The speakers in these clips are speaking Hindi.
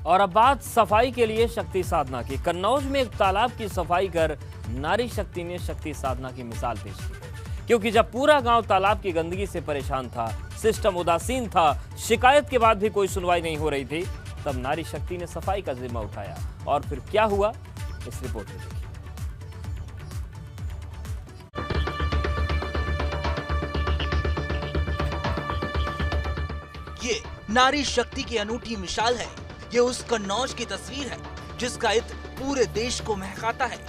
और अब बात सफाई के लिए शक्ति साधना की। कन्नौज में एक तालाब की सफाई कर नारी शक्ति ने शक्ति साधना की मिसाल पेश की, क्योंकि जब पूरा गांव तालाब की गंदगी से परेशान था, सिस्टम उदासीन था, शिकायत के बाद भी कोई सुनवाई नहीं हो रही थी, तब नारी शक्ति ने सफाई का जिम्मा उठाया। और फिर क्या हुआ, इस रिपोर्ट में देखिए। ये नारी शक्ति की अनूठी मिसाल है। ये उस कन्नौज की तस्वीर है जिसका इत्र पूरे देश को महकाता है।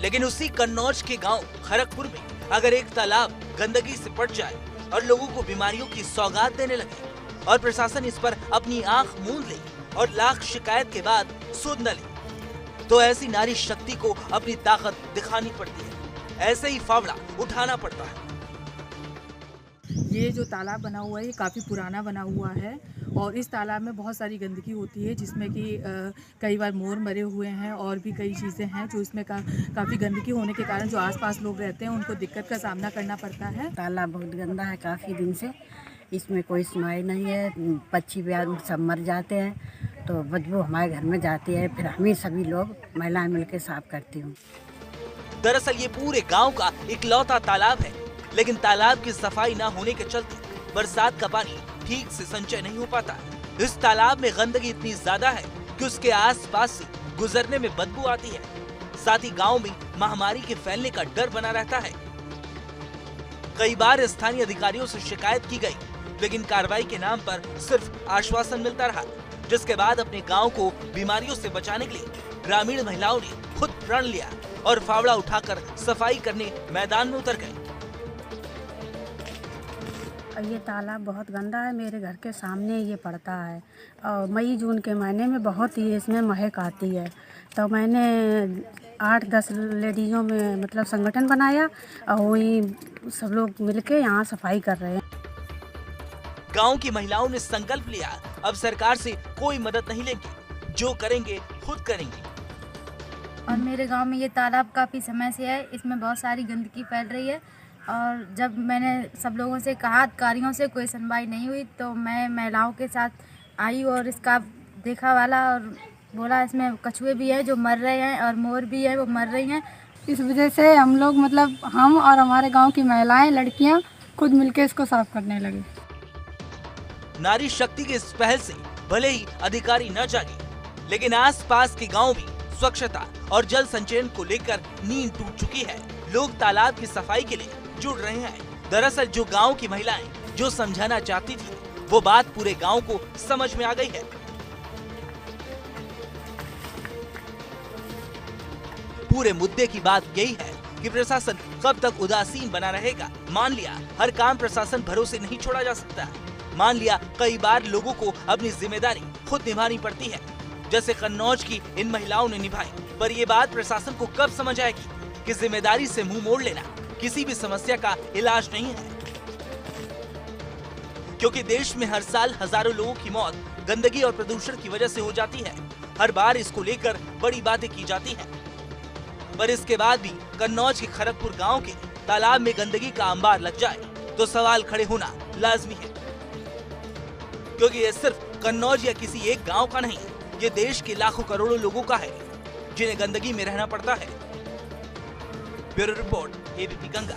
लेकिन उसी कन्नौज के गांव खरगपुर में अगर एक तालाब गंदगी से पट जाए और लोगों को बीमारियों की सौगात देने लगे और प्रशासन इस पर अपनी आंख मूंद ले और लाख शिकायत के बाद सुध न ले, तो ऐसी नारी शक्ति को अपनी ताकत दिखानी पड़ती है। ऐसे ही फावड़ा उठाना पड़ता है। ये जो तालाब बना हुआ है ये काफ़ी पुराना बना हुआ है और इस तालाब में बहुत सारी गंदगी होती है, जिसमें कि कई बार मोर मरे हुए हैं और भी कई चीज़ें हैं जो इसमें काफ़ी गंदगी होने के कारण जो आसपास लोग रहते हैं उनको दिक्कत का सामना करना पड़ता है। तालाब बहुत गंदा है, काफ़ी दिन से इसमें कोई सुनवाई नहीं है। पक्षी भी सब मर जाते हैं तो बदबू हमारे घर में जाती है, फिर हम ही सभी लोग महिलाएं मिलकर साफ करती हूँ। दरअसल ये पूरे गांव का इकलौता तालाब है, लेकिन तालाब की सफाई न होने के चलते बरसात का पानी ठीक से संचय नहीं हो पाता। इस तालाब में गंदगी इतनी ज्यादा है कि उसके आसपास से गुजरने में बदबू आती है। साथ ही गांव में महामारी के फैलने का डर बना रहता है। कई बार स्थानीय अधिकारियों से शिकायत की गई, लेकिन कार्रवाई के नाम पर सिर्फ आश्वासन मिलता रहा, जिसके बाद अपने गाँव को बीमारियों से बचाने के लिए ग्रामीण महिलाओं ने खुद प्रण लिया और फावड़ा उठाकर सफाई करने मैदान में उतर गए। ये तालाब बहुत गंदा है, मेरे घर के सामने ये पड़ता है और मई जून के महीने में बहुत ही इसमें महक आती है। तो मैंने 8-10 लेडीज़ों में मतलब संगठन बनाया और वही सब लोग मिलके यहाँ सफाई कर रहे हैं। गांव की महिलाओं ने संकल्प लिया, अब सरकार से कोई मदद नहीं लेंगे, जो करेंगे खुद करेंगे। और मेरे गांव में ये तालाब काफ़ी समय से है, इसमें बहुत सारी गंदगी फैल रही है और जब मैंने सब लोगों से कहा, अधिकारियों से, कोई सुनवाई नहीं हुई, तो मैं महिलाओं के साथ आई और इसका देखा वाला और बोला इसमें कछुए भी हैं जो मर रहे हैं और मोर भी है वो मर रही हैं। इस वजह से हम लोग मतलब हम और हमारे गांव की महिलाएं, लड़कियां खुद मिलकर इसको साफ करने लगे। नारी शक्ति की इस पहल से भले ही अधिकारी न जागे, लेकिन आसपास के गांव भी स्वच्छता और जल संचयन को लेकर नींद टूट चुकी है। लोग तालाब की सफाई के लिए जुड़ रहे हैं। दरअसल जो गांव की महिलाएं जो समझाना चाहती थी, वो बात पूरे गांव को समझ में आ गई है। पूरे मुद्दे की बात यही है कि प्रशासन कब तक उदासीन बना रहेगा। मान लिया हर काम प्रशासन भरोसे नहीं छोड़ा जा सकता। मान लिया कई बार लोगों को अपनी जिम्मेदारी खुद निभानी पड़ती है, जैसे कन्नौज की इन महिलाओं ने निभाई। पर ये बात प्रशासन को कब समझ आएगी कि जिम्मेदारी से मुंह मोड़ लेना किसी भी समस्या का इलाज नहीं है, क्योंकि देश में हर साल हजारों लोगों की मौत गंदगी और प्रदूषण की वजह से हो जाती है। हर बार इसको लेकर बड़ी बातें की जाती हैं, पर इसके बाद भी कन्नौज के खरगपुर गांव के तालाब में गंदगी का अंबार लग जाए तो सवाल खड़े होना लाजमी है, क्योंकि ये सिर्फ कन्नौज या किसी एक गांव का नहीं, ये देश के लाखों करोड़ों लोगों का है जिन्हें गंदगी में रहना पड़ता है। Bureau report, ABP Ganga.